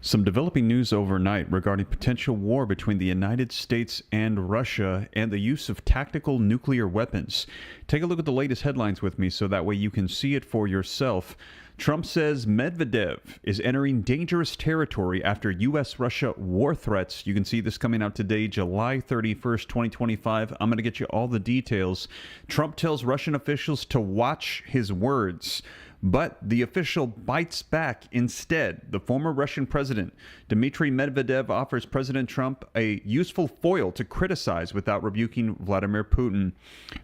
Some developing news overnight regarding potential war between the United States and Russia and the use of tactical nuclear weapons. Take a look at the latest headlines with me so that way you can see it for yourself. Trump says Medvedev is entering dangerous territory after US-Russia war threats. You can see this coming out today, July 31st, 2025. I'm going to get you all the details. Trump tells Russian officials to watch his words. But the official bites back instead. The former Russian president, Dmitry Medvedev, offers President Trump a useful foil to criticize without rebuking Vladimir Putin.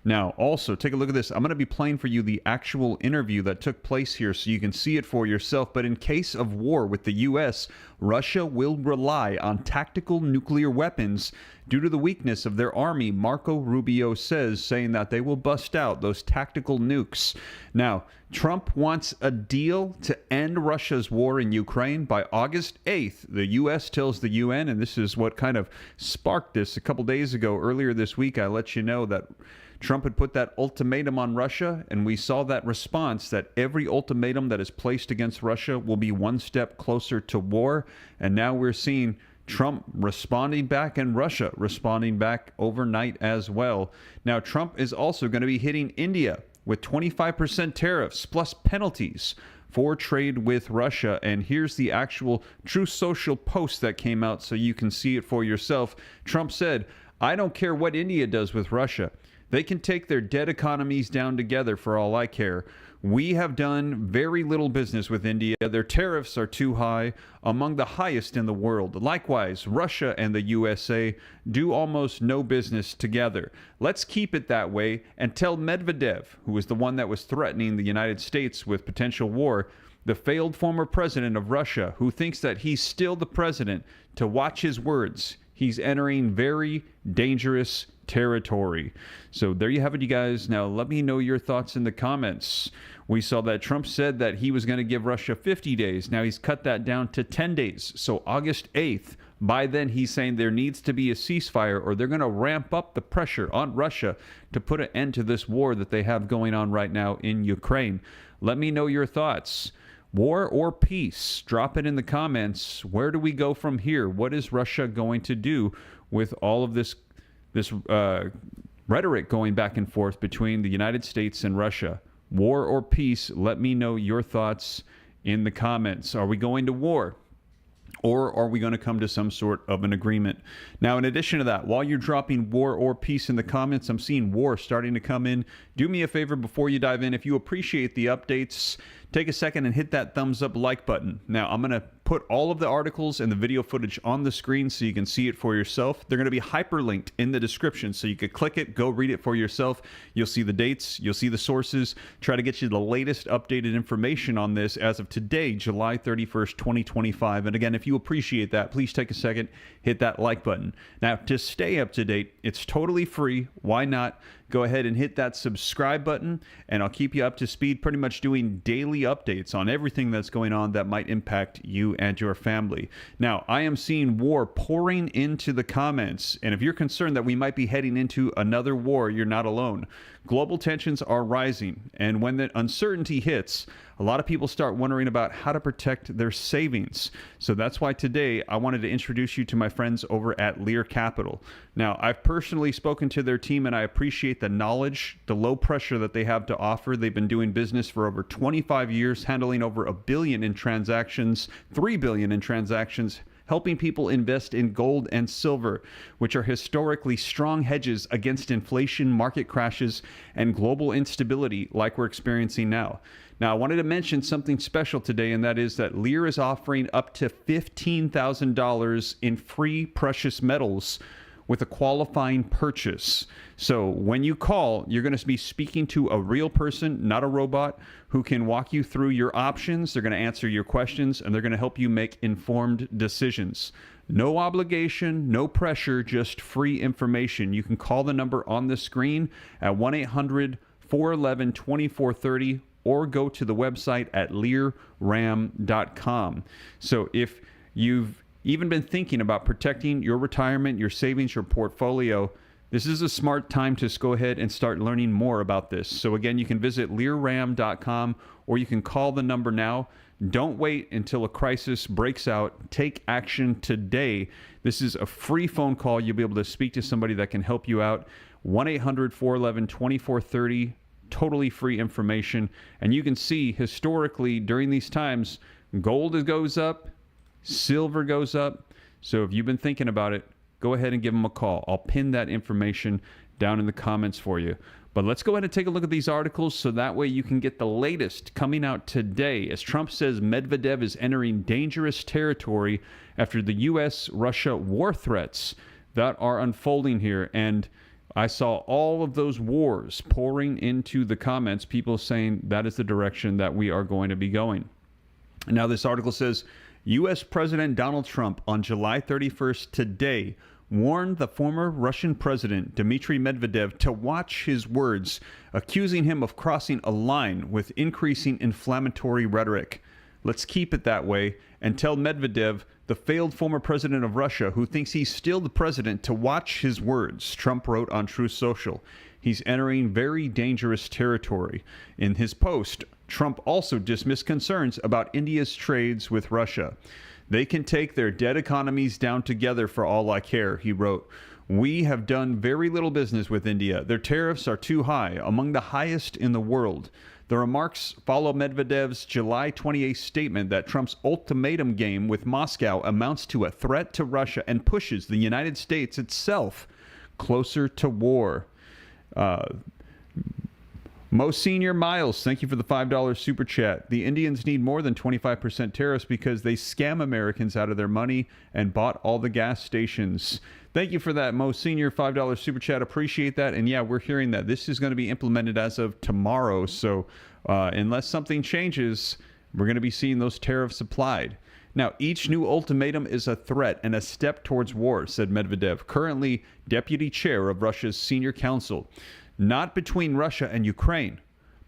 Now, also, take a look at this. I'm going to be playing for you the actual interview that took place here so you can see it for yourself. But in case of war with the U.S., Russia will rely on tactical nuclear weapons due to the weakness of their army, Marco Rubio says, saying that they will bust out those tactical nukes. Now, Trump wants a deal to end Russia's war in Ukraine by August 8th. The U.S. tells the UN, and this is what kind of sparked this a couple days ago. Earlier this week, I let you know that Trump had put that ultimatum on Russia, and we saw that response that every ultimatum that is placed against Russia will be one step closer to war. And now we're seeing Trump responding back and Russia responding back overnight as well. Now, Trump is also going to be hitting India with 25% tariffs plus penalties for trade with Russia. And here's the actual Truth Social post that came out so you can see it for yourself. Trump said, "I don't care what India does with Russia. They can take their dead economies down together for all I care. We have done very little business with India. Their tariffs are too high, among the highest in the world. Likewise, Russia and the USA do almost no business together. Let's keep it that way and tell Medvedev, who was the one that was threatening the United States with potential war, the failed former president of Russia, who thinks that he's still the president, to watch his words. He's entering very dangerous territory." So there you have it, you guys. Now, let me know your thoughts in the comments. We saw that Trump said that he was going to give Russia 50 days. Now he's cut that down to 10 days. So August 8th, by then he's saying there needs to be a ceasefire or they're going to ramp up the pressure on Russia to put an end to this war that they have going on right now in Ukraine. Let me know your thoughts. War or peace? Drop it in the comments. Where do we go from here? What is Russia going to do with all of this rhetoric going back and forth between the United States and Russia? War or peace? Let me know your thoughts in the comments. Are we going to war? Or are we going to come to some sort of an agreement? Now, in addition to that, while you're dropping war or peace in the comments, I'm seeing war starting to come in. Do me a favor before you dive in. If you appreciate the updates, take a second and hit that thumbs up like button. Now, I'm going to put all of the articles and the video footage on the screen so you can see it for yourself. They're going to be hyperlinked in the description so you could click it, go read it for yourself. You'll see the dates, you'll see the sources, try to get you the latest updated information on this as of today, July 31st, 2025. And again, if you appreciate that, please take a second, hit that like button. Now, to stay up to date, it's totally free. Why not? Go ahead and hit that subscribe button, and I'll keep you up to speed, pretty much doing daily updates on everything that's going on that might impact you and your family. Now, I am seeing war pouring into the comments, and if you're concerned that we might be heading into another war, you're not alone. Global tensions are rising, and when the uncertainty hits, a lot of people start wondering about how to protect their savings. So that's why today I wanted to introduce you to my friends over at Lear Capital. Now, I've personally spoken to their team and I appreciate the knowledge, the low pressure that they have to offer. They've been doing business for over 25 years, handling over $1 billion in transactions, $3 billion in transactions, helping people invest in gold and silver, which are historically strong hedges against inflation, market crashes, and global instability like we're experiencing now. Now, I wanted to mention something special today, and that is that Lear is offering up to $15,000 in free precious metals with a qualifying purchase. So when you call, you're going to be speaking to a real person, not a robot, who can walk you through your options. They're going to answer your questions, and they're going to help you make informed decisions. No obligation, no pressure, just free information. You can call the number on the screen at 1-800-411-2430 or go to the website at learram.com. So if you've even been thinking about protecting your retirement, your savings, your portfolio, this is a smart time to go ahead and start learning more about this. So again, you can visit learram.com or you can call the number now. Don't wait until a crisis breaks out. Take action today. This is a free phone call. You'll be able to speak to somebody that can help you out. 1-800-411-2430. Totally free information. And you can see historically during these times, gold goes up, silver goes up. So if you've been thinking about it, go ahead and give them a call. I'll pin that information down in the comments for you. But let's go ahead and take a look at these articles so that way you can get the latest coming out today. As Trump says Medvedev is entering dangerous territory after the U.S.-Russia war threats that are unfolding here. And I saw all of those wars pouring into the comments, people saying that is the direction that we are going to be going. Now, this article says, U.S. President Donald Trump on July 31st today warned the former Russian president Dmitry Medvedev to watch his words, accusing him of crossing a line with increasing inflammatory rhetoric. Let's keep it that way and tell Medvedev, the failed former president of Russia who thinks he's still the president, to watch his words, Trump wrote on Truth Social. He's entering very dangerous territory. In his post, Trump also dismissed concerns about India's trades with Russia. They can take their dead economies down together for all I care, he wrote. We have done very little business with India. Their tariffs are too high, among the highest in the world. The remarks follow Medvedev's July 28th statement that Trump's ultimatum game with Moscow amounts to a threat to Russia and pushes the United States itself closer to war. Most Senior Miles, thank you for the $5 super chat. The Indians need more than 25% tariffs because they scam Americans out of their money and bought all the gas stations. Thank you for that, Most Senior, $5 super chat. Appreciate that. And yeah, we're hearing that this is going to be implemented as of tomorrow. So unless something changes, we're going to be seeing those tariffs applied. Now, each new ultimatum is a threat and a step towards war, said Medvedev, currently deputy chair of Russia's senior council. Not between Russia and Ukraine,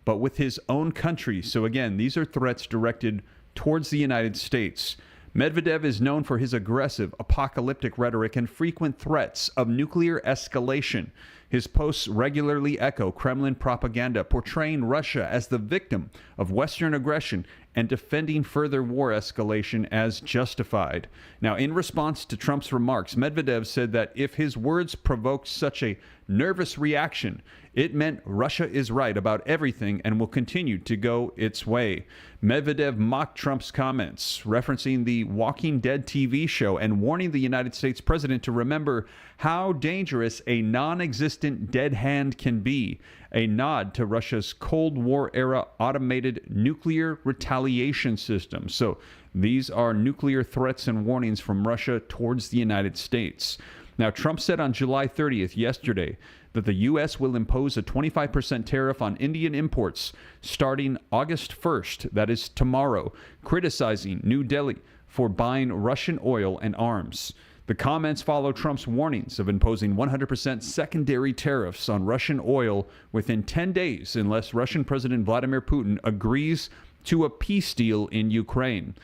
but with his own country. So again, these are threats directed towards the United States. Medvedev is known for his aggressive, apocalyptic rhetoric and frequent threats of nuclear escalation. His posts regularly echo Kremlin propaganda, portraying Russia as the victim of Western aggression and defending further war escalation as justified. Now, in response to Trump's remarks, Medvedev said that if his words provoked such a nervous reaction, it meant Russia is right about everything and will continue to go its way. Medvedev mocked Trump's comments, referencing the Walking Dead TV show and warning the United States president to remember how dangerous a non-existent dead hand can be, a nod to Russia's Cold War-era automated nuclear retaliation system. So these are nuclear threats and warnings from Russia towards the United States. Now, Trump said on July 30th, yesterday, that the U.S. will impose a 25% tariff on Indian imports starting August 1st, that is tomorrow, criticizing New Delhi for buying Russian oil and arms. The comments follow Trump's warnings of imposing 100% secondary tariffs on Russian oil within 10 days unless Russian President Vladimir Putin agrees to a peace deal in Ukraine.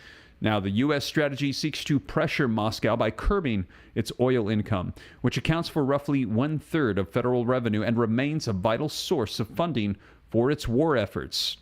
Now, the U.S. strategy seeks to pressure Moscow by curbing its oil income, which accounts for roughly 1/3 of federal revenue and remains a vital source of funding for its war efforts.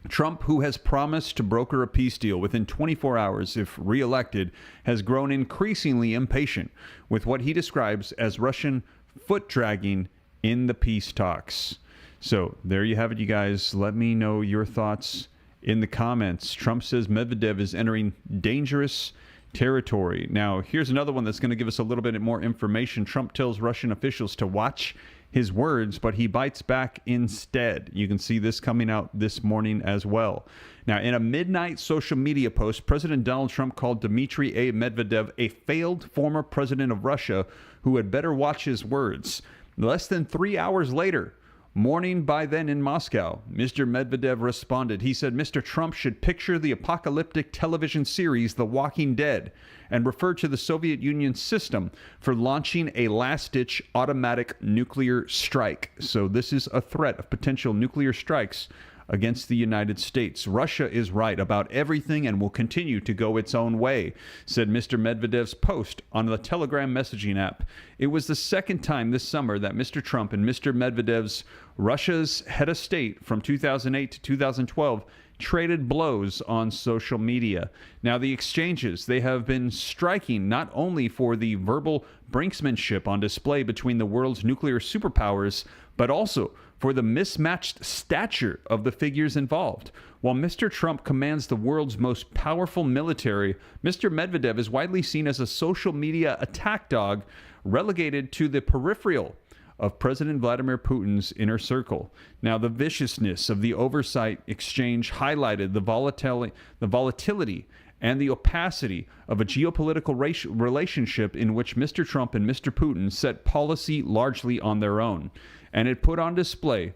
Trump, who has promised to broker a peace deal within 24 hours if reelected, has grown increasingly impatient with what he describes as Russian foot-dragging in the peace talks. So there you have it, you guys. Let me know your thoughts in the comments. Trump says Medvedev is entering dangerous territory. Now, here's another one that's going to give us a little bit more information. Trump tells Russian officials to watch his words, but he bites back instead. You can see this coming out this morning as well. Now, in a midnight social media post, President Donald Trump called Dmitry Medvedev a failed former president of Russia who had better watch his words. Less than 3 hours later, morning by then in Moscow, Mr. Medvedev responded. He said Mr. Trump should picture the apocalyptic television series The Walking Dead and referred to the Soviet Union system for launching a last-ditch automatic nuclear strike. So this is a threat of potential nuclear strikes against the United States. Russia is right about everything and will continue to go its own way, said Mr. Medvedev's post on the Telegram messaging app. It was the second time this summer that Mr. Trump and Mr. Medvedev's Russia's head of state from 2008 to 2012 traded blows on social media. Now, the exchanges, they have been striking not only for the verbal brinksmanship on display between the world's nuclear superpowers, but also for the mismatched stature of the figures involved. While Mr. Trump commands the world's most powerful military, Mr. Medvedev is widely seen as a social media attack dog relegated to the peripheral of President Vladimir Putin's inner circle. Now, the viciousness of the oversight exchange highlighted the volatility and the opacity of a geopolitical relationship in which Mr. Trump and Mr. Putin set policy largely on their own. And it put on display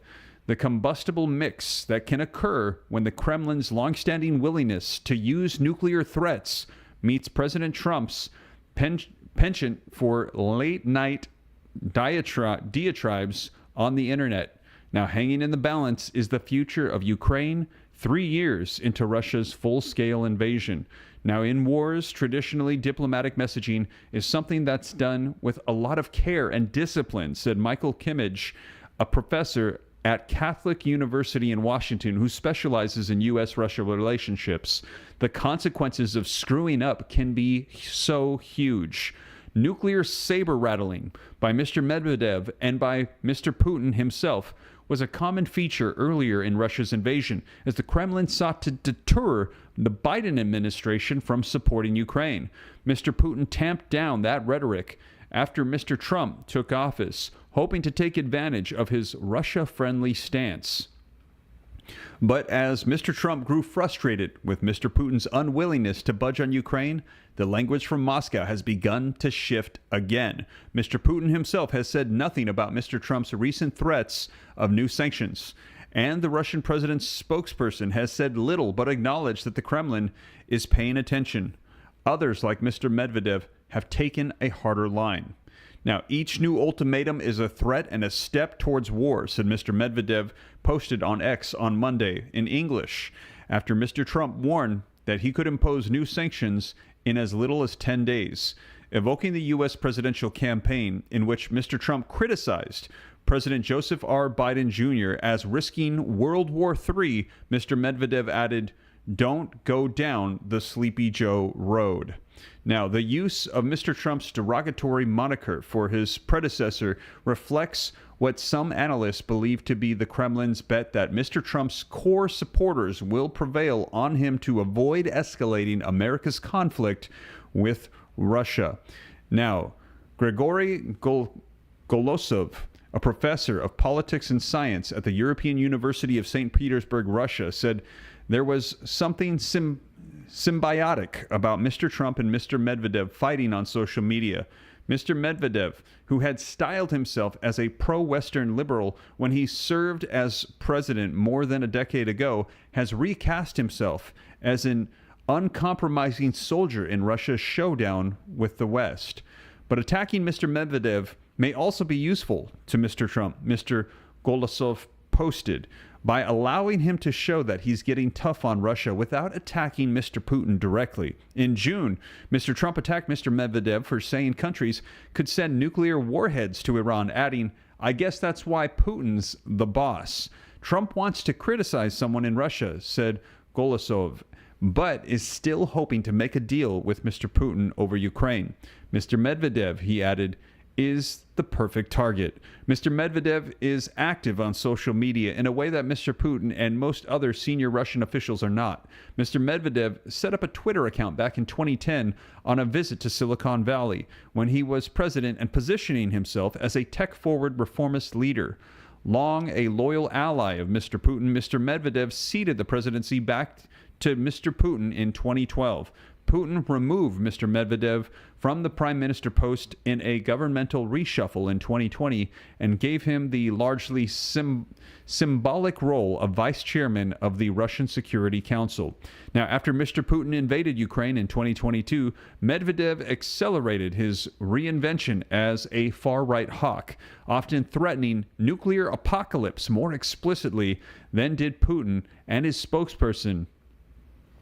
the combustible mix that can occur when the Kremlin's longstanding willingness to use nuclear threats meets President Trump's penchant for late-night diatribes on the internet. Now, hanging in the balance is the future of Ukraine 3 years into Russia's full-scale invasion. Now, in wars, traditionally diplomatic messaging is something that's done with a lot of care and discipline, said Michael Kimmage, a professor at Catholic University in Washington who specializes in U.S.-Russia relationships. The consequences of screwing up can be so huge. Nuclear saber rattling by Mr. Medvedev and by Mr. Putin himself was a common feature earlier in Russia's invasion, as the Kremlin sought to deter the Biden administration from supporting Ukraine. Mr. Putin tamped down that rhetoric after Mr. Trump took office, hoping to take advantage of his Russia-friendly stance. But as Mr. Trump grew frustrated with Mr. Putin's unwillingness to budge on Ukraine, the language from Moscow has begun to shift again. Mr. Putin himself has said nothing about Mr. Trump's recent threats of new sanctions, and the Russian president's spokesperson has said little but acknowledged that the Kremlin is paying attention. Others, like Mr. Medvedev, have taken a harder line. Now, each new ultimatum is a threat and a step towards war, said Mr. Medvedev, posted on X on Monday in English, after Mr. Trump warned that he could impose new sanctions in as little as 10 days, evoking the U.S. presidential campaign in which Mr. Trump criticized President Joseph R. Biden Jr. as risking World War III. Mr. Medvedev added, "Don't go down the Sleepy Joe road." Now, the use of Mr. Trump's derogatory moniker for his predecessor reflects what some analysts believe to be the Kremlin's bet that Mr. Trump's core supporters will prevail on him to avoid escalating America's conflict with Russia. Now, Grigory Golosov, a professor of politics and science at the European University of St. Petersburg, Russia, said there was something symbiotic about Mr. Trump and Mr. Medvedev fighting on social media. Mr. Medvedev, who had styled himself as a pro-Western liberal when he served as president more than a decade ago, has recast himself as an uncompromising soldier in Russia's showdown with the West. But attacking Mr. Medvedev may also be useful to Mr. Trump, Mr. Golosov posted, by allowing him to show that he's getting tough on Russia without attacking Mr. Putin directly. In June, Mr. Trump attacked Mr. Medvedev for saying countries could send nuclear warheads to Iran, adding, "I guess that's why Putin's the boss." Trump wants to criticize someone in Russia, said Golosov, but is still hoping to make a deal with Mr. Putin over Ukraine. Mr. Medvedev, he added, is the perfect target. Mr. Medvedev is active on social media in a way that Mr. Putin and most other senior Russian officials are not. Mr. Medvedev set up a Twitter account back in 2010 on a visit to Silicon Valley when he was president and positioning himself as a tech-forward reformist leader. Long a loyal ally of Mr. Putin, Mr. Medvedev ceded the presidency back to Mr. Putin in 2012. Putin removed Mr. Medvedev from the prime minister post in a governmental reshuffle in 2020 and gave him the largely symbolic role of vice chairman of the Russian Security Council. Now, after Mr. Putin invaded Ukraine in 2022, Medvedev accelerated his reinvention as a far-right hawk, often threatening nuclear apocalypse more explicitly than did Putin and his spokesperson.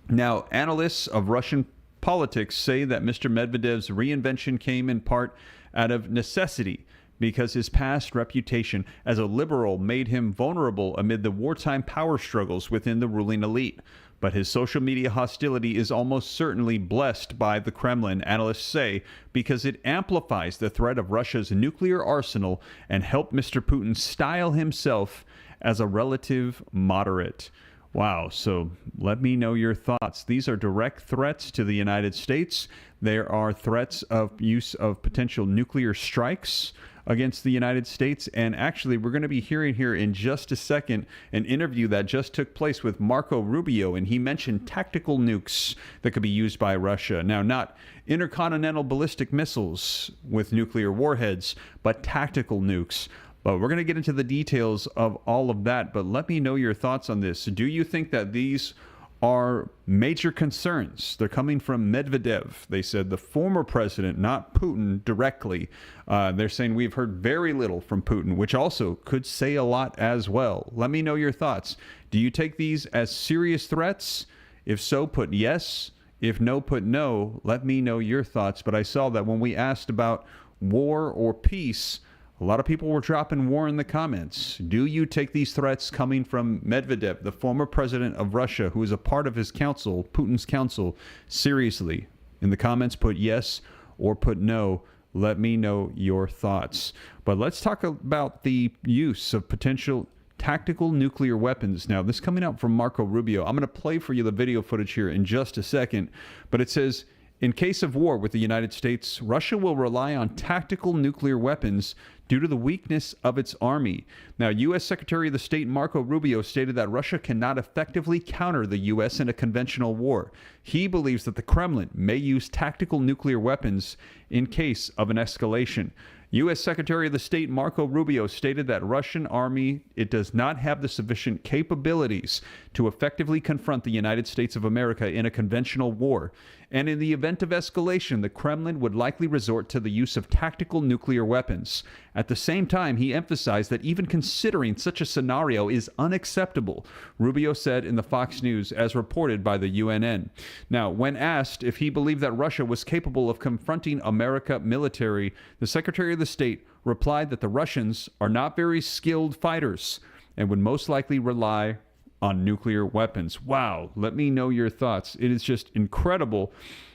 Now, analysts of Russian politics say that Mr. Medvedev's reinvention came in part out of necessity. because his past reputation as a liberal made him vulnerable amid the wartime power struggles within the ruling elite. But his social media hostility is almost certainly blessed by the Kremlin, analysts say, because it amplifies the threat of Russia's nuclear arsenal and helped Mr. Putin style himself as a relative moderate. Wow, so let me know your thoughts. These are direct threats to the United States. There are threats of use of potential nuclear strikes against the United States. And actually, we're going to be hearing here in just a second an interview that just took place with Marco Rubio, and he mentioned tactical nukes that could be used by Russia. Now, not intercontinental ballistic missiles with nuclear warheads, but tactical nukes. But we're going to get into the details of all of that. But let me know your thoughts on this. Do you think that these are major concerns? They're coming from Medvedev. They said the former president, not Putin directly. They're saying we've heard very little from Putin, which also could say a lot as well. Let me know your thoughts. Do you take these as serious threats? If so, put yes. If no, put no. Let me know your thoughts. But I saw that when we asked about war or peace, a lot of people were dropping war in the comments. Do you take these threats coming from Medvedev, the former president of Russia, who is a part of his council, Putin's council, seriously? In the comments, put yes or put no. Let me know your thoughts. But let's talk about the use of potential tactical nuclear weapons. Now, this coming out from Marco Rubio. I'm going to play for you the video footage here in just a second. But it says, in case of war with the United States, Russia will rely on tactical nuclear weapons due to the weakness of its army. Now, U.S. Secretary of State Marco Rubio stated that Russia cannot effectively counter the U.S. in a conventional war. He believes that the Kremlin may use tactical nuclear weapons in case of an escalation. U.S. Secretary of State Marco Rubio stated that Russian army, it does not have the sufficient capabilities to effectively confront the United States of America in a conventional war. And in the event of escalation, the Kremlin would likely resort to the use of tactical nuclear weapons. At the same time, he emphasized that even considering such a scenario is unacceptable, Rubio said in the Fox News, as reported by the UNN. Now, when asked if he believed that Russia was capable of confronting America military, the Secretary of State replied that the Russians are not very skilled fighters and would most likely rely on nuclear weapons. Wow, let me know your thoughts. It is just incredible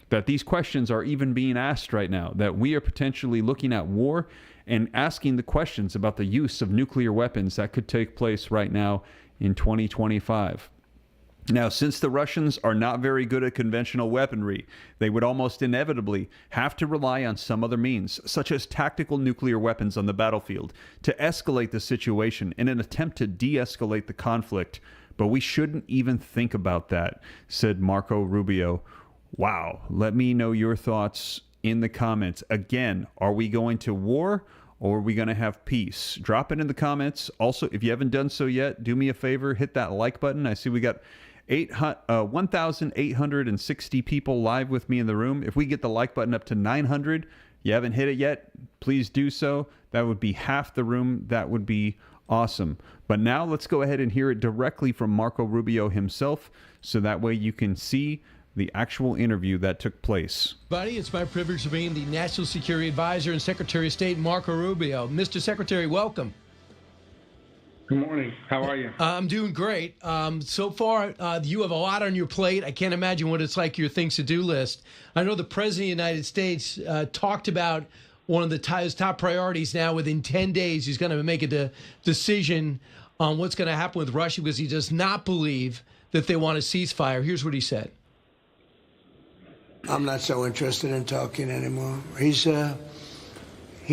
that these questions are even being asked right now, that we are potentially looking at war and asking the questions about the use of nuclear weapons that could take place right now in 2025. Now, since the Russians are not very good at conventional weaponry, they would almost inevitably have to rely on some other means, such as tactical nuclear weapons on the battlefield, to escalate the situation in an attempt to de-escalate the conflict. But we shouldn't even think about that, said Marco Rubio. Wow. Let me know your thoughts in the comments. Again, are we going to war or are we going to have peace? Drop it in the comments. Also, if you haven't done so yet, do me a favor, hit that like button. I see we got 1,860 people live with me in the room. If we get the like button up to 900, you haven't hit it yet, please do so. That would be half the room. That would be awesome. But now let's go ahead and hear it directly from Marco Rubio himself, so that way you can see the actual interview that took place. Buddy, it's my privilege to bring in the National Security Advisor and Secretary of State, Marco Rubio. Mr. Secretary, welcome. Good morning. How are you? I'm doing great. So far, you have a lot on your plate. I can't imagine what it's like, your things to do list. I know the President of the United States talked about one of his top priorities now. Within 10 days, he's going to make a decision on what's going to happen with Russia because he does not believe that they want a ceasefire. Here's what he said. I'm not so interested in talking anymore. He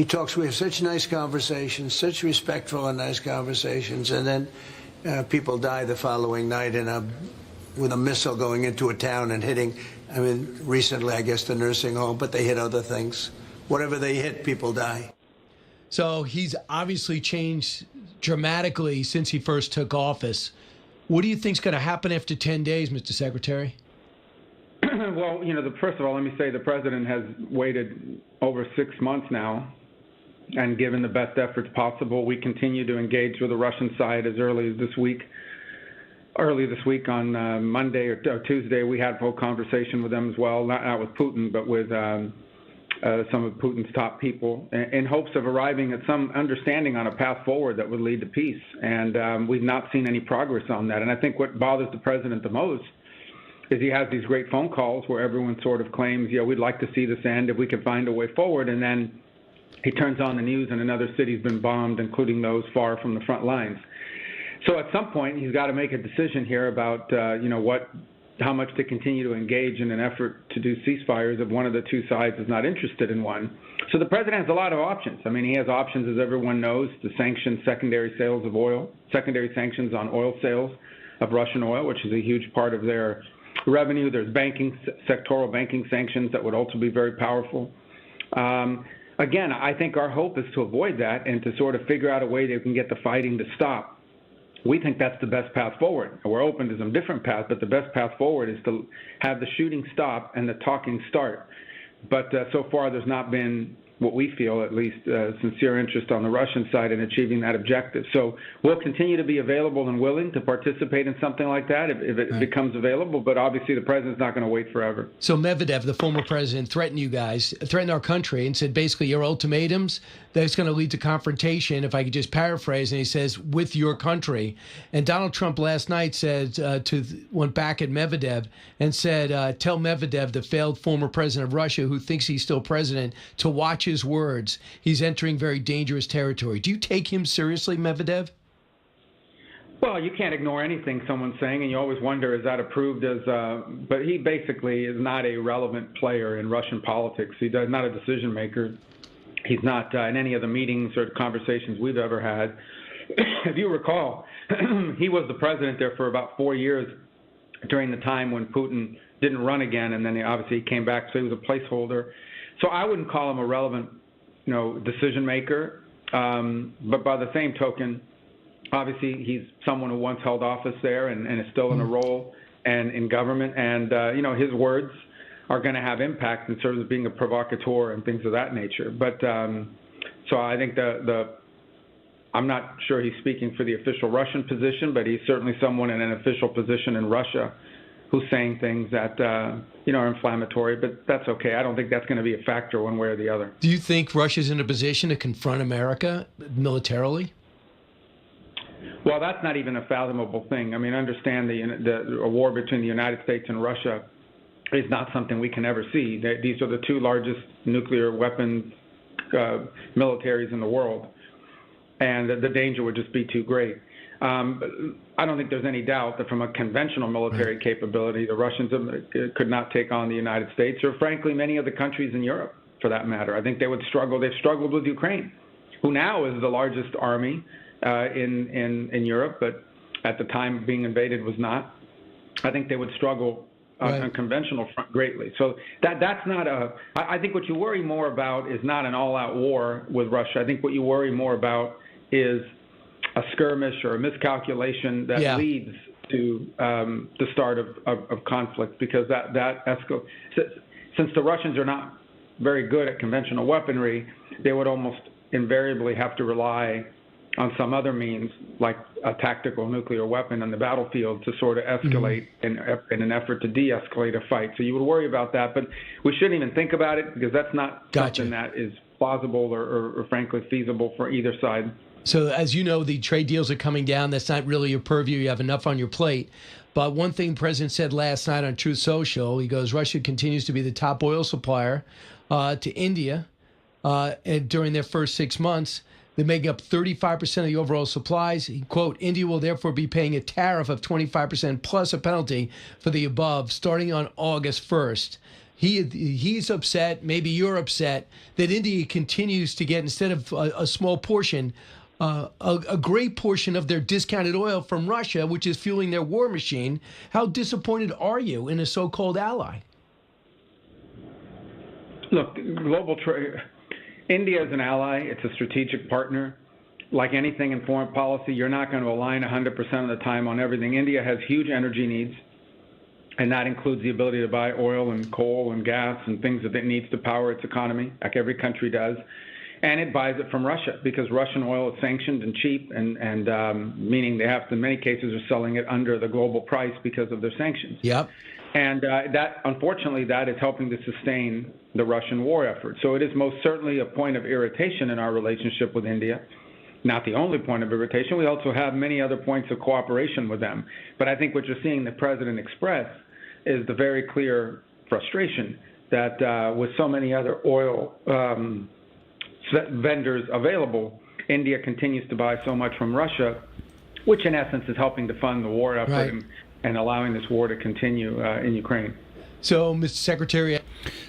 talks, we have such nice conversations, such respectful and nice conversations, and then people die the following night with a missile going into a town and hitting, recently, I guess, the nursing home, but they hit other things. Whatever they hit, people die. So he's obviously changed dramatically since he first took office. What do you think is going to happen after 10 days, Mr. Secretary? Well, first of all, let me say the president has waited over 6 months now and given the best efforts possible. We continue to engage with the Russian side as early this week. Early this week on Monday or Tuesday, we had a full conversation with them as well, not with Putin, but with some of Putin's top people in hopes of arriving at some understanding on a path forward that would lead to peace. And we've not seen any progress on that. And I think what bothers the president the most is he has these great phone calls where everyone sort of claims, yeah, we'd like to see this end if we can find a way forward. And then he turns on the news and another city's been bombed, including those far from the front lines. So at some point, he's got to make a decision here about, how much to continue to engage in an effort to do ceasefires if one of the two sides is not interested in one. So the president has a lot of options. I mean, he has options, as everyone knows, to sanction secondary sales of oil, secondary sanctions on oil sales of Russian oil, which is a huge part of their revenue. There's sectoral banking sanctions that would also be very powerful. Again, I think our hope is to avoid that and to sort of figure out a way that we can get the fighting to stop. We think that's the best path forward. We're open to some different paths, but the best path forward is to have the shooting stop and the talking start. But so far, there's not been what we feel, at least, sincere interest on the Russian side in achieving that objective. So we'll continue to be available and willing to participate in something like that if it becomes available. But obviously, the president's not going to wait forever. So Medvedev, the former president, threatened our country and said basically your ultimatums, that's going to lead to confrontation, if I could just paraphrase. And he says, with your country. And Donald Trump last night said, went back at Medvedev and said, tell Medvedev, the failed former president of Russia who thinks he's still president, to watch his words. He's entering very dangerous territory. Do you take him seriously, Medvedev? Well, you can't ignore anything someone's saying, and you always wonder, is that approved as but he basically is not a relevant player in Russian politics. He's not a decision maker. He's not in any of the meetings or conversations we've ever had. If you recall, he was the president there for about 4 years during the time when Putin didn't run again, and then he came back, so he was a placeholder. So I wouldn't call him a relevant, decision maker. But by the same token, obviously he's someone who once held office there and is still in a role and in government, and his words are going to have impact in terms of being a provocateur and things of that nature. But so I think I'm not sure he's speaking for the official Russian position, but he's certainly someone in an official position in Russia who's saying things that are inflammatory. But that's okay. I don't think that's going to be a factor one way or the other. Do you think Russia's in a position to confront America militarily? Well, that's not even a fathomable thing. I mean, understand a war between the United States and Russia is not something we can ever see. These are the two largest nuclear weapons militaries in the world, and the danger would just be too great. I don't think there's any doubt that from a conventional military capability, the Russians could not take on the United States, or frankly, many of the countries in Europe, for that matter. I think they would struggle. They've struggled with Ukraine, who now is the largest army in Europe, but at the time of being invaded was not. I think they would struggle on a conventional front greatly. So that's not I think what you worry more about is not an all-out war with Russia. I think what you worry more about is a skirmish or a miscalculation that leads to the start of conflict, because that escalates. Since the Russians are not very good at conventional weaponry, they would almost invariably have to rely on some other means, like a tactical nuclear weapon on the battlefield, to sort of escalate in an effort to de-escalate a fight. So you would worry about that, but we shouldn't even think about it, because that's not something that is plausible or frankly feasible for either side. So as you know, the trade deals are coming down. That's not really your purview. You have enough on your plate. But one thing the president said last night on Truth Social, he goes, Russia continues to be the top oil supplier to India and during their first 6 months. They make up 35% of the overall supplies. He, quote, India will therefore be paying a tariff of 25% plus a penalty for the above starting on August 1st. He's upset, maybe you're upset, that India continues to get, instead of a small portion, a great portion of their discounted oil from Russia, which is fueling their war machine. How disappointed are you in a so-called ally? Look, global trade. India is an ally. It's a strategic partner. Like anything in foreign policy, you're not going to align 100% of the time on everything. India has huge energy needs, and that includes the ability to buy oil and coal and gas and things that it needs to power its economy, like every country does. And it buys it from Russia because Russian oil is sanctioned and cheap, and meaning they have to, in many cases, are selling it under the global price because of their sanctions. Yep. And that, unfortunately, that is helping to sustain the Russian war effort. So it is most certainly a point of irritation in our relationship with India. Not the only point of irritation. We also have many other points of cooperation with them. But I think what you're seeing the president express is the very clear frustration that with so many other oil vendors available, India continues to buy so much from Russia, which in essence is helping to fund the war effort Right. and allowing this war to continue in Ukraine. So, Mr. Secretary.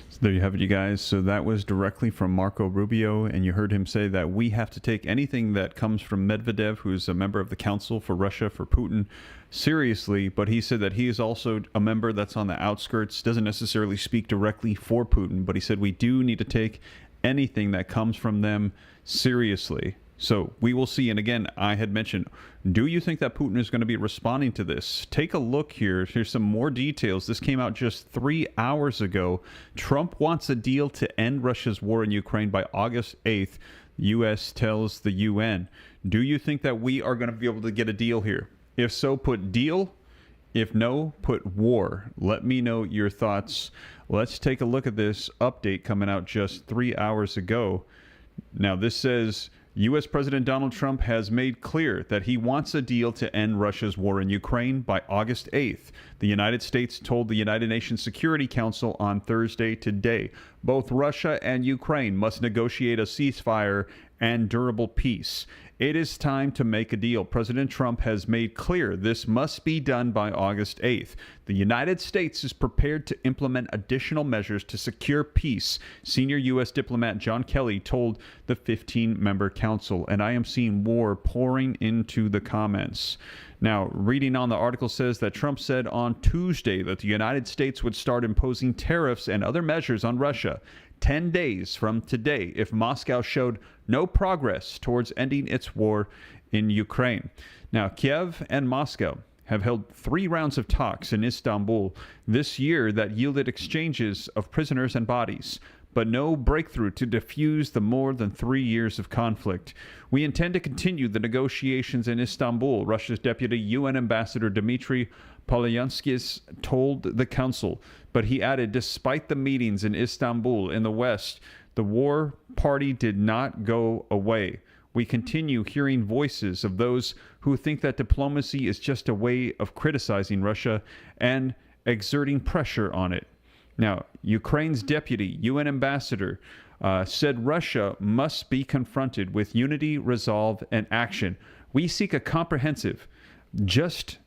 So there you have it, you guys. So that was directly from Marco Rubio, and you heard him say that we have to take anything that comes from Medvedev, who's a member of the Council for Russia for Putin, seriously. But he said that he is also a member that's on the outskirts, doesn't necessarily speak directly for Putin, but he said we do need to take anything that comes from them seriously. So we will see. And again, I had mentioned, do you think that Putin is going to be responding to this? Take a look here. Here's some more details. This came out just 3 hours ago. Trump wants a deal to end Russia's war in Ukraine by August 8th. U.S. tells the UN. Do you think that we are going to be able to get a deal here? If so, put deal. If no, put war. Let me know your thoughts. Let's take a look at this update coming out just 3 hours ago. Now, this says U.S. President Donald Trump has made clear that he wants a deal to end Russia's war in Ukraine by August 8th. The United States told the United Nations Security Council on Thursday today. Both Russia and Ukraine must negotiate a ceasefire and durable peace. It is time to make a deal. President Trump has made clear this must be done by August 8th. The United States is prepared to implement additional measures to secure peace, senior U.S. diplomat John Kelly told the 15-member council. And I am seeing war pouring into the comments. Now, reading on, the article says that Trump said on Tuesday that the United States would start imposing tariffs and other measures on Russia 10 days from today if Moscow showed no progress towards ending its war in Ukraine. Now, Kiev and Moscow have held 3 rounds of talks in Istanbul this year that yielded exchanges of prisoners and bodies, but no breakthrough to defuse the more than 3 years of conflict. We intend to continue the negotiations in Istanbul, Russia's Deputy UN Ambassador Dmitry Polyanskis told the council, but he added, despite the meetings in Istanbul in the West, the war party did not go away. We continue hearing voices of those who think that diplomacy is just a way of criticizing Russia and exerting pressure on it. Now, Ukraine's deputy UN ambassador said Russia must be confronted with unity, resolve, and action. We seek a comprehensive, just,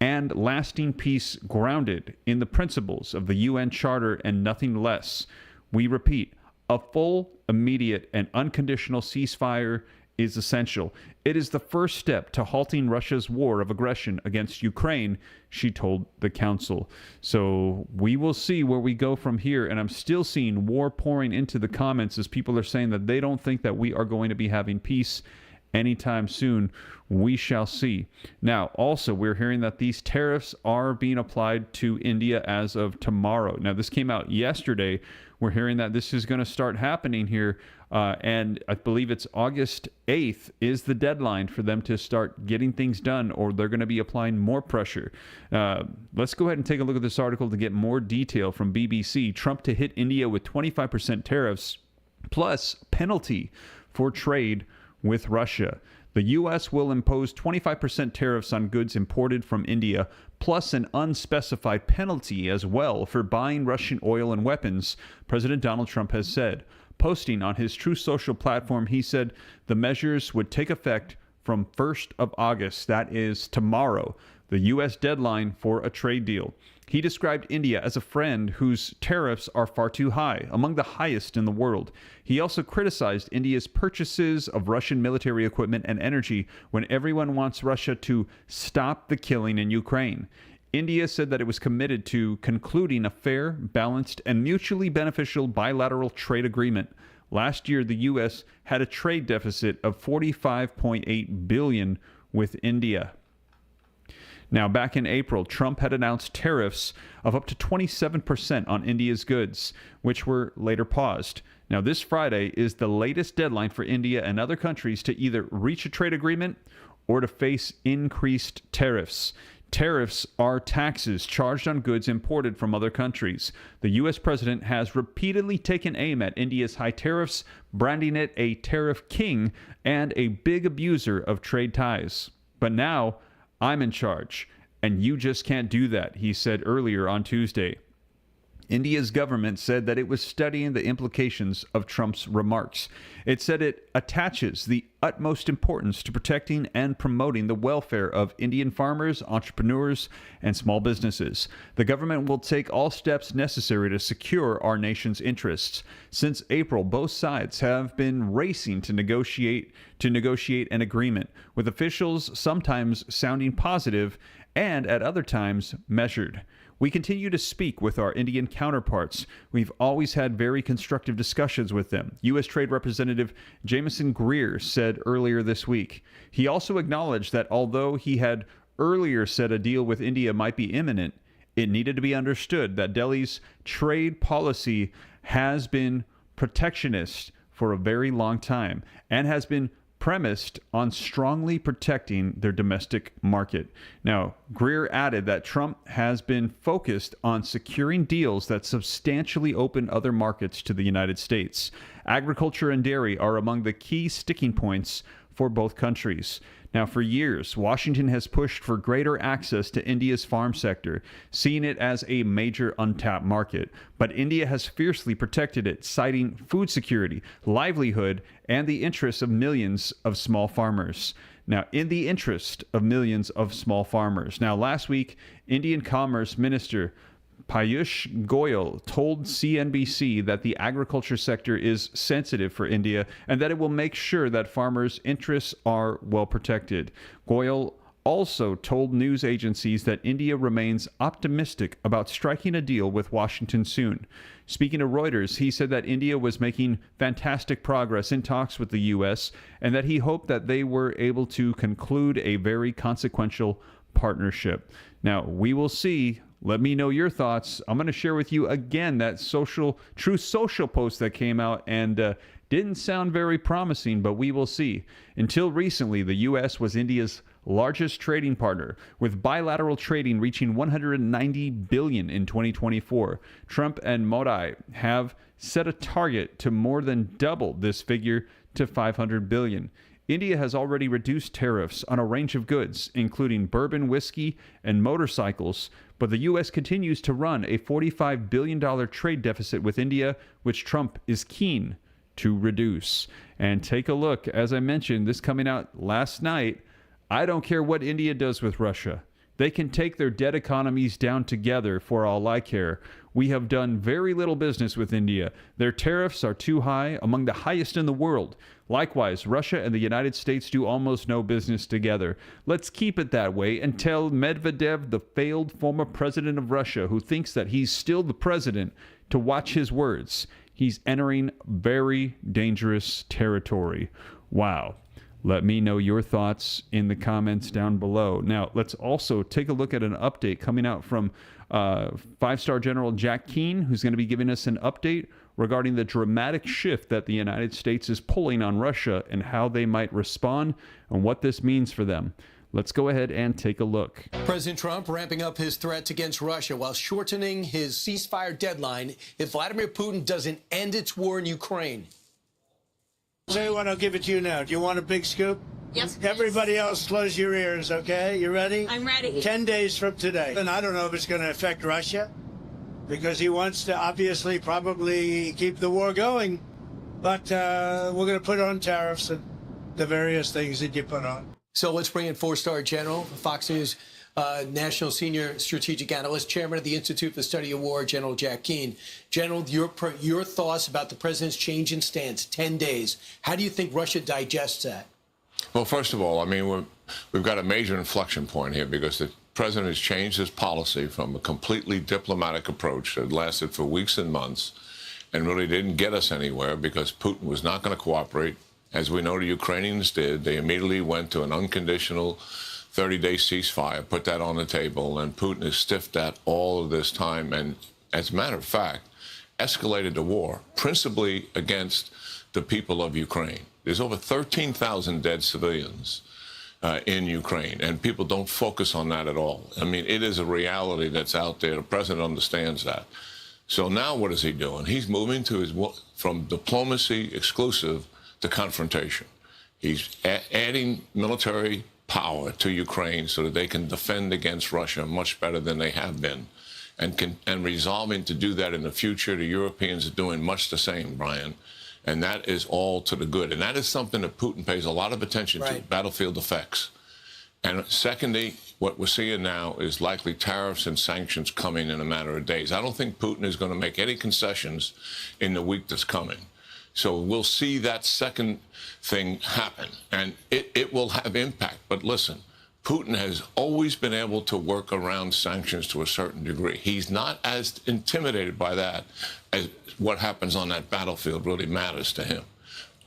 and lasting peace grounded in the principles of the UN Charter and nothing less. We repeat, a full, immediate, and unconditional ceasefire is essential. It is the first step to halting Russia's war of aggression against Ukraine, she told the council. So we will see where we go from here. And I'm still seeing war pouring into the comments as people are saying that they don't think that we are going to be having peace anytime soon. We shall see. Now, also, we're hearing that these tariffs are being applied to India as of tomorrow. Now, this came out yesterday. We're hearing that this is going to start happening here, and I believe it's August 8th is the deadline for them to start getting things done, or they're going to be applying more pressure. Let's go ahead and take a look at this article to get more detail from BBC. Trump to hit India with 25% tariffs plus penalty for trade with Russia. The U.S. will impose 25% tariffs on goods imported from India, plus an unspecified penalty as well for buying Russian oil and weapons, President Donald Trump has said. Posting on his Truth Social platform, he said the measures would take effect from 1st of August, that is tomorrow, the U.S. deadline for a trade deal. He described India as a friend whose tariffs are far too high, among the highest in the world. He also criticized India's purchases of Russian military equipment and energy when everyone wants Russia to stop the killing in Ukraine. India said that it was committed to concluding a fair, balanced, and mutually beneficial bilateral trade agreement. Last year, the U.S. had a trade deficit of $45.8 billion with India. Now, back in April, Trump had announced tariffs of up to 27% on India's goods, which were later paused. Now, this Friday is the latest deadline for India and other countries to either reach a trade agreement or to face increased tariffs. Tariffs are taxes charged on goods imported from other countries. The U.S. president has repeatedly taken aim at India's high tariffs, branding it a tariff king and a big abuser of trade ties. But now, I'm in charge, and you just can't do that, he said earlier on Tuesday. India's government said that it was studying the implications of Trump's remarks. It said it attaches the utmost importance to protecting and promoting the welfare of Indian farmers, entrepreneurs, and small businesses. The government will take all steps necessary to secure our nation's interests. Since April, both sides have been racing to negotiate an agreement, with officials sometimes sounding positive and at other times measured. We continue to speak with our Indian counterparts. We've always had very constructive discussions with them, U.S. Trade Representative Jamieson Greer said earlier this week. He also acknowledged that although he had earlier said a deal with India might be imminent, it needed to be understood that Delhi's trade policy has been protectionist for a very long time and has been premised on strongly protecting their domestic market. Now, Greer added that Trump has been focused on securing deals that substantially open other markets to the United States. Agriculture and dairy are among the key sticking points for both countries. Now, for years, Washington has pushed for greater access to India's farm sector, seeing it as a major untapped market. But India has fiercely protected it, citing food security, livelihood, and the interests of millions of small farmers. Now, in the interest of millions of small farmers. Now, last week, Indian Commerce Minister Piyush Goyal told CNBC that the agriculture sector is sensitive for India and that it will make sure that farmers' interests are well protected. Goyal also told news agencies that India remains optimistic about striking a deal with Washington soon. Speaking to Reuters, he said that India was making fantastic progress in talks with the U.S. and that he hoped that they were able to conclude a very consequential partnership. Now, we will see. Let me know your thoughts. I'm going to share with you again that Truth Social post that came out and didn't sound very promising, but we will see. Until recently, the U.S. was India's largest trading partner, with bilateral trading reaching $190 billion in 2024. Trump and Modi have set a target to more than double this figure to $500 billion. India has already reduced tariffs on a range of goods, including bourbon, whiskey, and motorcycles, but the U.S. continues to run a $45 billion trade deficit with India, which Trump is keen to reduce. And take a look, as I mentioned, this coming out last night, I don't care what India does with Russia. They can take their dead economies down together for all I care. We have done very little business with India. Their tariffs are too high, among the highest in the world. Likewise, Russia and the United States do almost no business together. Let's keep it that way and tell Medvedev, the failed former president of Russia, who thinks that he's still the president, to watch his words. He's entering very dangerous territory. Wow. Let me know your thoughts in the comments down below. Now, let's also take a look at an update coming out from five-star General Jack Keane, who's going to be giving us an update regarding the dramatic shift that the United States is pulling on Russia and how they might respond and what this means for them. Let's go ahead and take a look. President Trump ramping up his threats against Russia while shortening his ceasefire deadline if Vladimir Putin doesn't end its war in Ukraine. Tell you what, I'll give it to you now. Do you want a big scoop? Yes, please. Everybody else, close your ears, okay? You ready? I'm ready. 10 days from today. And I don't know if it's going to affect Russia, because he wants to obviously probably keep the war going. But we're going to put on tariffs and the various things that you put on. So let's bring in four-star General, Fox News National Senior Strategic Analyst, Chairman of the Institute for the Study of War, General Jack Keane. General, your thoughts about the president's change in stance, 10 days. How do you think Russia digests that? Well, first of all, I mean, we've got a major inflection point here because the president has changed his policy from a completely diplomatic approach that lasted for weeks and months and really didn't get us anywhere because Putin was not going to cooperate. As we know, the Ukrainians did. They immediately went to an unconditional 30-day ceasefire, put that on the table, and Putin has stiffed that all of this time, and as a matter of fact, escalated the war, principally against the people of Ukraine. There's over 13,000 dead civilians in Ukraine, and people don't focus on that at all. I mean, it is a reality that's out there. The president understands that. So now what is he doing? He's moving to from diplomacy exclusive to confrontation. He's adding military power to Ukraine so that they can defend against Russia much better than they have been, and resolving to do that in the future. The Europeans are doing much the same, Brian, and that is all to the good. And that is something that Putin pays a lot of attention to, battlefield effects. And secondly, what we're seeing now is likely tariffs and sanctions coming in a matter of days. I don't think Putin is going to make any concessions in the week that's coming. So we'll see that second thing happen, and it will have impact. But listen, Putin has always been able to work around sanctions to a certain degree. He's not as intimidated by that as what happens on that battlefield really matters to him.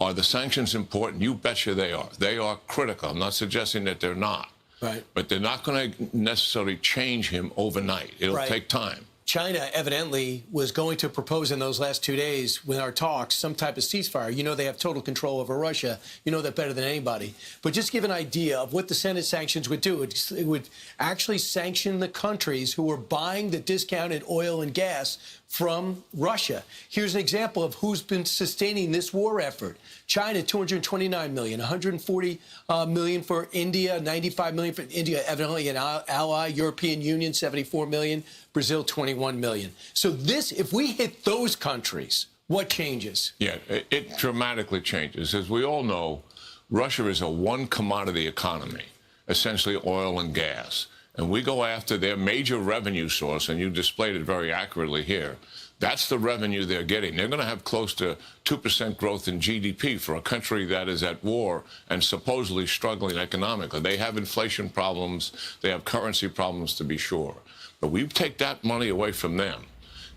Are the sanctions important? You betcha they are. They are critical. I'm not suggesting that they're not. Right. But they're not going to necessarily change him overnight. It'll take time. China evidently was going to propose in those last 2 days with our talks some type of ceasefire. You know they have total control over Russia. You know that better than anybody. But just give an idea of what the Senate sanctions would do. It would actually sanction the countries who were buying the discounted oil and gas from Russia. Here's an example of who's been sustaining this war effort. China, 229 million, 140 million for India, 95 million for India, evidently an ally. European Union, 74 million. Brazil, 21 million. So this, if we hit those countries, what changes? Yeah, it dramatically changes. As we all know, Russia is a one commodity economy, essentially oil and gas. And we go after their major revenue source, and you displayed it very accurately here. That's the revenue they're getting. They're going to have close to 2% growth in GDP for a country that is at war and supposedly struggling economically. They have inflation problems. They have currency problems, to be sure. But we take that money away from them.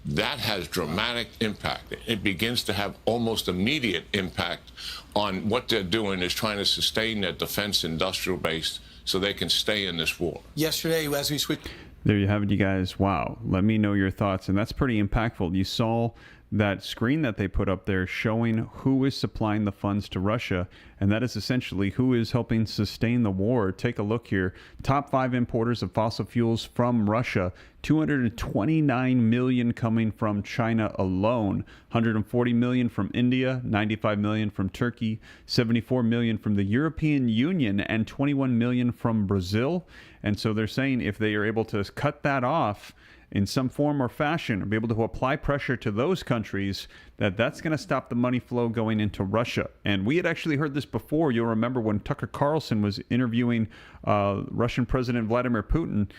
That has dramatic impact. It begins to have almost immediate impact on what they're doing is trying to sustain their defense industrial base so they can stay in this war. Yesterday, as we switched... There you have it, you guys. Wow. Let me know your thoughts. And that's pretty impactful. You saw that screen that they put up there showing who is supplying the funds to Russia, and that is essentially who is helping sustain the war. Take a look here. Top 5 importers of fossil fuels from Russia, 229 million coming from China alone, 140 million from India, 95 million from Turkey, 74 million from the European Union, and 21 million from Brazil. And so they're saying if they are able to cut that off in some form or fashion, or be able to apply pressure to those countries, that's going to stop the money flow going into Russia. And we had actually heard this before. You'll remember when Tucker Carlson was interviewing Russian President Vladimir Putin.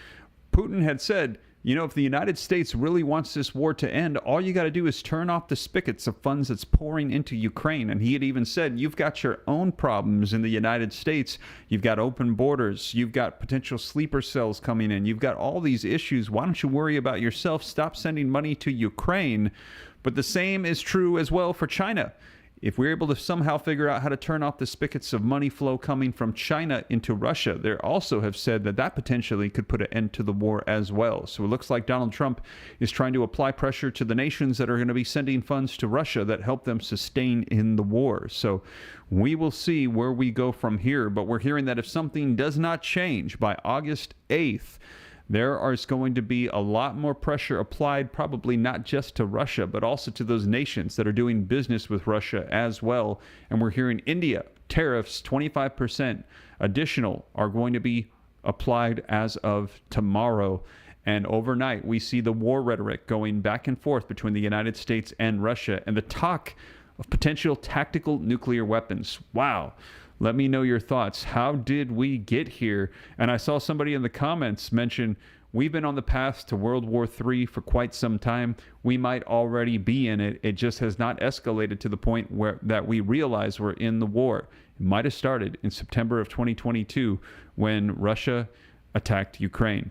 Putin had said, you know, if the United States really wants this war to end, all you got to do is turn off the spigots of funds that's pouring into Ukraine. And he had even said, you've got your own problems in the United States. You've got open borders. You've got potential sleeper cells coming in. You've got all these issues. Why don't you worry about yourself? Stop sending money to Ukraine. But the same is true as well for China. If we're able to somehow figure out how to turn off the spigots of money flow coming from China into Russia, they also have said that potentially could put an end to the war as well. So it looks like Donald Trump is trying to apply pressure to the nations that are going to be sending funds to Russia that help them sustain in the war. So we will see where we go from here. But we're hearing that if something does not change by August 8th, there is going to be a lot more pressure applied, probably not just to Russia, but also to those nations that are doing business with Russia as well. And we're hearing India, tariffs, 25% additional are going to be applied as of tomorrow. And overnight, we see the war rhetoric going back and forth between the United States and Russia and the talk of potential tactical nuclear weapons. Wow. Let me know your thoughts. How did we get here? And I saw somebody in the comments mention, we've been on the path to World War III for quite some time. We might already be in it. It just has not escalated to the point that we realize we're in the war. It might have started in September of 2022 when Russia attacked Ukraine.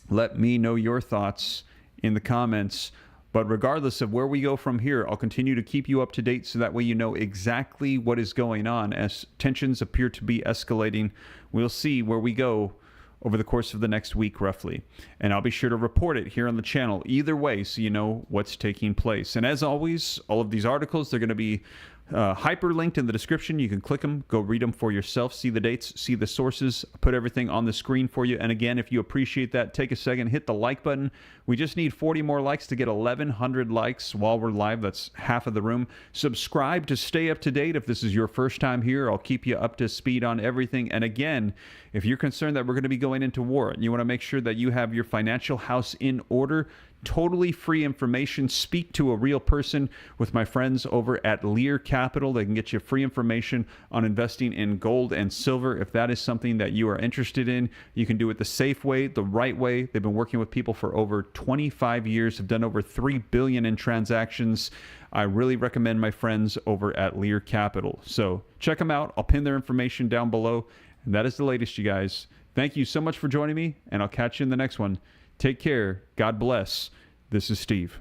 Let me know your thoughts in the comments. But regardless of where we go from here, I'll continue to keep you up to date so that way you know exactly what is going on. As tensions appear to be escalating, we'll see where we go over the course of the next week, roughly. And I'll be sure to report it here on the channel either way so you know what's taking place. And as always, all of these articles, they're going to be hyperlinked in the description. You can click them, go read them for yourself, see the dates, see the sources, put everything on the screen for you. And again, if you appreciate that, take a second, hit the like button. We just need 40 more likes to get 1,100 likes while we're live. That's half of the room. Subscribe to stay up to date. If this is your first time here, I'll keep you up to speed on everything. And again, if you're concerned that we're going to be going into war and you want to make sure that you have your financial house in order, totally free information. Speak to a real person with my friends over at Lear Capital. They can get you free information on investing in gold and silver. If that is something that you are interested in, you can do it the safe way, the right way. They've been working with people for over 25 years, have done over $3 billion in transactions. I really recommend my friends over at Lear Capital. So check them out. I'll pin their information down below. And that is the latest, you guys. Thank you so much for joining me, and I'll catch you in the next one. Take care. God bless. This is Steve.